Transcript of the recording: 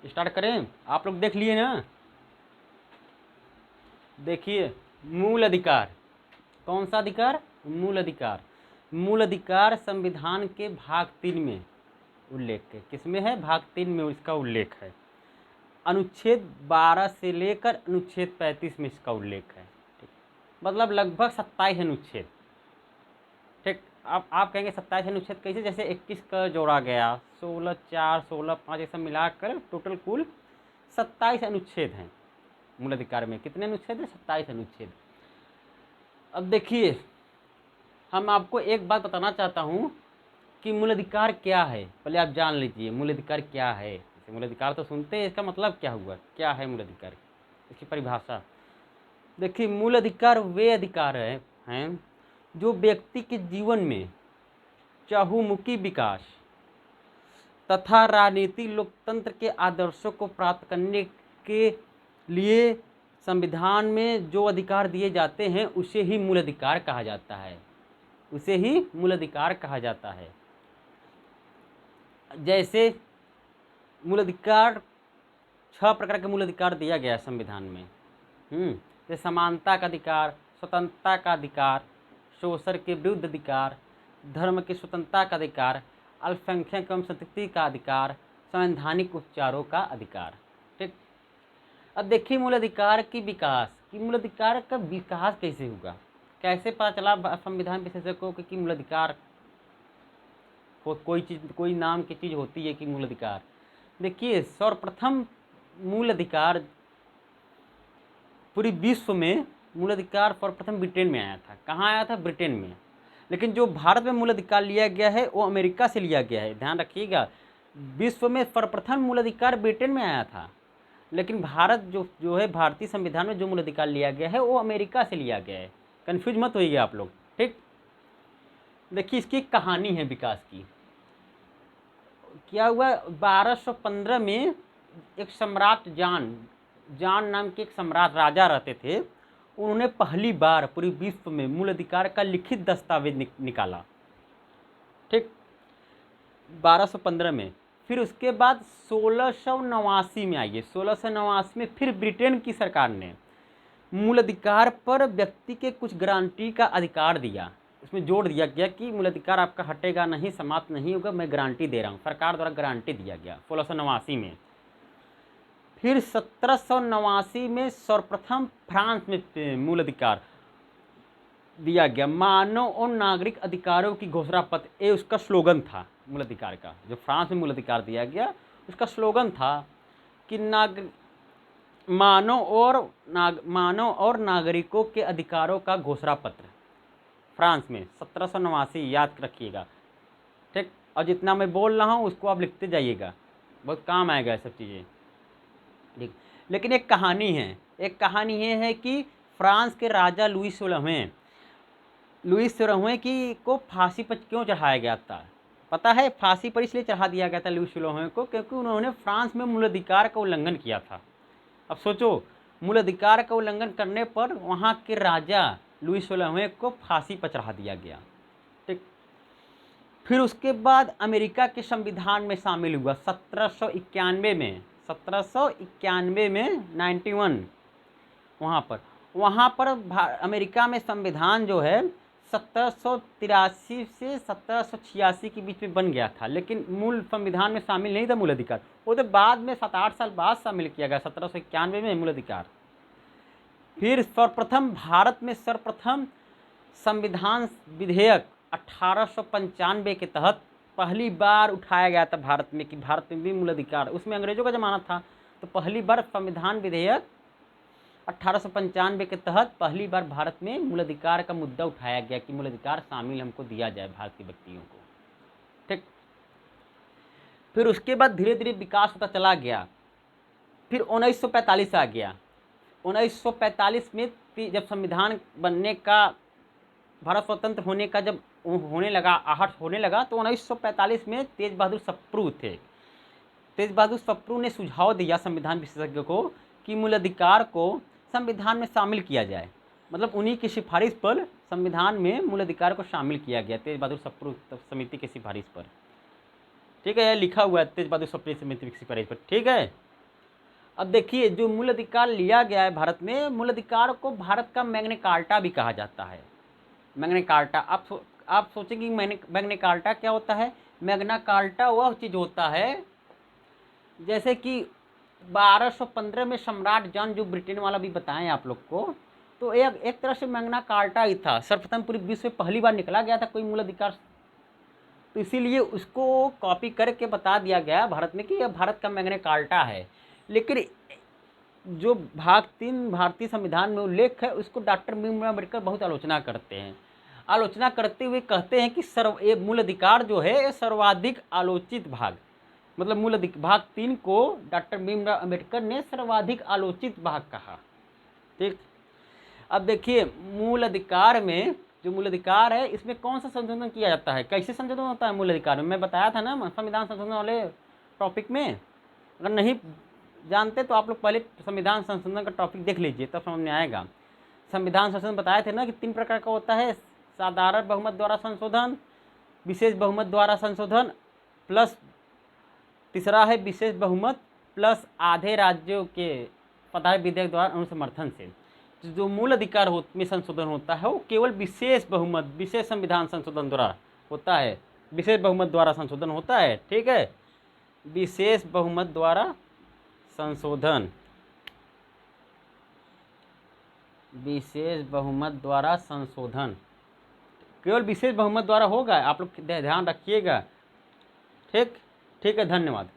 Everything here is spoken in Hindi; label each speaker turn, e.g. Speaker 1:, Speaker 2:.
Speaker 1: स्टार्ट करें? आप लोग देख लिए ना? देखिए, मूल अधिकार, कौन सा अधिकार? मूल अधिकार। मूल अधिकार संविधान के भाग 3 में उल्लेख है। किसमें है? भाग 3 में इसका उल्लेख है। अनुच्छेद 12 से लेकर अनुच्छेद 35 में इसका उल्लेख है। ठीक, मतलब लगभग 27 अनुच्छेद। ठीक, अब आप कहेंगे 27 अनुच्छेद कैसे? जैसे 21 का जोड़ा गया, 16 4 16 5 ये सब मिलाकर टोटल कुल 27 अनुच्छेद हैं मूल अधिकार में। कितने अनुच्छेद हैं? 27 अनुच्छेद। अब देखिए, हम आपको एक बात बताना चाहता हूँ कि मूल अधिकार क्या है। पहले आप जान लीजिए मूल अधिकार क्या है। मूल अधिकार तो सुनते हैं, इसका मतलब क्या हुआ? क्या है मूल अधिकार, इसकी परिभाषा देखिए। मूल अधिकार वे अधिकार हैं जो व्यक्ति के जीवन में चहुमुखी विकास तथा राजनीतिक लोकतंत्र के आदर्शों को प्राप्त करने के लिए संविधान में जो अधिकार दिए जाते हैं उसे ही मूल अधिकार कहा जाता है। उसे ही मूल अधिकार कहा जाता है। जैसे मूल अधिकार 6 प्रकार के मूल अधिकार दिया गया है संविधान में। जैसे समानता का अधिकार, स्वतंत्रता का अधिकार, शोषण के विरुद्ध अधिकार, धर्म की स्वतंत्रता का अधिकार, अल्पसंख्यक एवं संतति का अधिकार, संवैधानिक उपचारों का अधिकार। ठीक, अब देखिए मूल अधिकार की विकास कि मूल अधिकार का विकास कैसे होगा, कैसे पता चला संविधान विशेषज्ञों को कि मूल अधिकार कोई चीज़, कोई नाम की चीज़ होती है कि मूल अधिकार। देखिए, सर्वप्रथम मूल अधिकार पूरी विश्व में मूल अधिकार सर्वप्रथम ब्रिटेन में आया था। कहाँ आया था? ब्रिटेन में। लेकिन जो भारत में मूल अधिकार लिया गया है वो अमेरिका से लिया गया है। ध्यान रखिएगा, विश्व में सर्वप्रथम मूल अधिकार ब्रिटेन में आया था, लेकिन भारत जो है भारतीय संविधान में जो मूल अधिकार लिया गया है वो अमेरिका से लिया गया है। कन्फ्यूज मत होइए आप लोग। ठीक, देखिए इसकी कहानी है विकास की। क्या हुआ? 1215 में एक सम्राट जान नाम के एक सम्राट राजा रहते थे। उन्होंने पहली बार पूरी विश्व में मूल अधिकार का लिखित दस्तावेज निकाला। ठीक, 1215 में। फिर उसके बाद 1689 में आइए, 1689 में फिर ब्रिटेन की सरकार ने मूल अधिकार पर व्यक्ति के कुछ गारंटी का अधिकार दिया। उसमें जोड़ दिया गया कि मूल अधिकार आपका हटेगा नहीं, समाप्त नहीं होगा, मैं गारंटी दे रहा हूँ। सरकार द्वारा गारंटी दिया गया 1689 में। फिर 1789 में सर्वप्रथम फ्रांस में मूल अधिकार दिया गया। मानव और नागरिक अधिकारों की घोषणा पत्र, ये उसका स्लोगन था मूल अधिकार का। जो फ्रांस में मूल अधिकार दिया गया उसका स्लोगन था कि मानव और नागरिकों के अधिकारों का घोषणा पत्र। फ्रांस में 1789, याद रखिएगा। ठीक, और जितना मैं बोल रहा हूँ उसको आप लिखते जाइएगा, बहुत काम आएगा ये सब चीज़ें। ठीक, लेकिन एक कहानी है। एक कहानी ये है कि फ्रांस के राजा लुईस 16वें की को फांसी पर क्यों चढ़ाया गया था? पता है? फांसी पर इसलिए चढ़ा दिया गया था लुईस 16वें को क्योंकि उन्होंने फ्रांस में मूल अधिकार का उल्लंघन किया था। अब सोचो, मूल अधिकार का उल्लंघन करने पर वहाँ के राजा लुईस 16वें को फांसी पर चढ़ा दिया गया। ठीक, फिर उसके बाद अमेरिका के संविधान में शामिल हुआ 1791 में। 1791 में 91 वहाँ पर अमेरिका में संविधान जो है 1783 से 1786 के बीच में बन गया था, लेकिन मूल संविधान में शामिल नहीं था मूल अधिकार। वो तो बाद में 7-8 साल बाद शामिल किया गया 1791 में मूल अधिकार। फिर सर्वप्रथम भारत में सर्वप्रथम संविधान विधेयक 1895 के तहत पहली बार उठाया गया था भारत में कि भारत में भी मूल अधिकार। उसमें अंग्रेजों का ज़माना था, तो पहली बार संविधान विधेयक 1895 के तहत पहली बार भारत में मूल अधिकार का मुद्दा उठाया गया कि मूल अधिकार शामिल हमको दिया जाए भारत के व्यक्तियों को। ठीक, फिर उसके बाद धीरे धीरे विकास होता चला गया। फिर 1945 आ गया। 1945 में जब संविधान बनने का, भारत स्वतंत्र होने का जब आहट होने लगा तो 1945 में तेज बहादुर सप्रू थे। तेज बहादुर सप्रू ने सुझाव दिया संविधान विशेषज्ञ को कि मूल अधिकार को संविधान में शामिल किया जाए। मतलब उन्हीं की सिफारिश पर संविधान में मूल अधिकार को शामिल किया गया, तेज बहादुर सप्रू समिति की सिफारिश पर। ठीक है, लिखा हुआ है तेज बहादुर सप्रू समिति की सिफारिश पर। ठीक है, अब देखिए जो मूल अधिकार लिया गया है भारत में, मूल अधिकार को भारत का मैग्ना कार्टा भी कहा जाता है। मैग्ना कार्टा, आप सोचेंगे मैग्ना कार्टा क्या होता है? मैग्ना कार्टा वह चीज़ होता है जैसे कि 1215 में सम्राट जॉन, जो ब्रिटेन वाला भी बताएं आप लोग को, तो एक तरह से मैग्ना कार्टा ही था। सर्वप्रथम पूरे विश्व में पहली बार निकला गया था कोई मूल अधिकार, तो इसीलिए उसको कॉपी करके बता दिया गया भारत में कि यह भारत का मैग्ना कार्टा है। लेकिन जो भाग 3 भारतीय संविधान में उल्लेख है, उसको डॉक्टर भीमराव अम्बेडकर बहुत आलोचना करते हैं। आलोचना करते हुए कहते हैं कि ये मूल अधिकार जो है ये सर्वाधिक आलोचित भाग, मतलब भाग 3 को डॉक्टर भीमराव अम्बेडकर ने सर्वाधिक आलोचित भाग कहा। ठीक, अब देखिए मूल अधिकार में, जो मूल अधिकार है इसमें कौन सा संशोधन किया जाता है, कैसे संशोधन होता है मूल अधिकार में, मैं बताया था ना संविधान संशोधन वाले टॉपिक में। अगर नहीं जानते तो आप लोग पहले संविधान संशोधन का टॉपिक देख लीजिए, तब समझ में आएगा। संविधान संशोधन बताए थे ना कि 3 प्रकार का होता है, साधारण बहुमत द्वारा संशोधन, विशेष बहुमत द्वारा संशोधन, प्लस तीसरा है विशेष बहुमत प्लस आधे राज्यों के प्रधान विधेयक द्वारा अनुसमर्थन से। जो मूल अधिकार में संशोधन होता है वो केवल विशेष बहुमत, विशेष संविधान संशोधन द्वारा होता है, विशेष बहुमत द्वारा संशोधन होता है। ठीक है, विशेष बहुमत द्वारा संशोधन, विशेष बहुमत द्वारा संशोधन केवल विशेष बहुमत द्वारा होगा, आप लोग ध्यान रखिएगा। ठीक, ठीक है, धन्यवाद।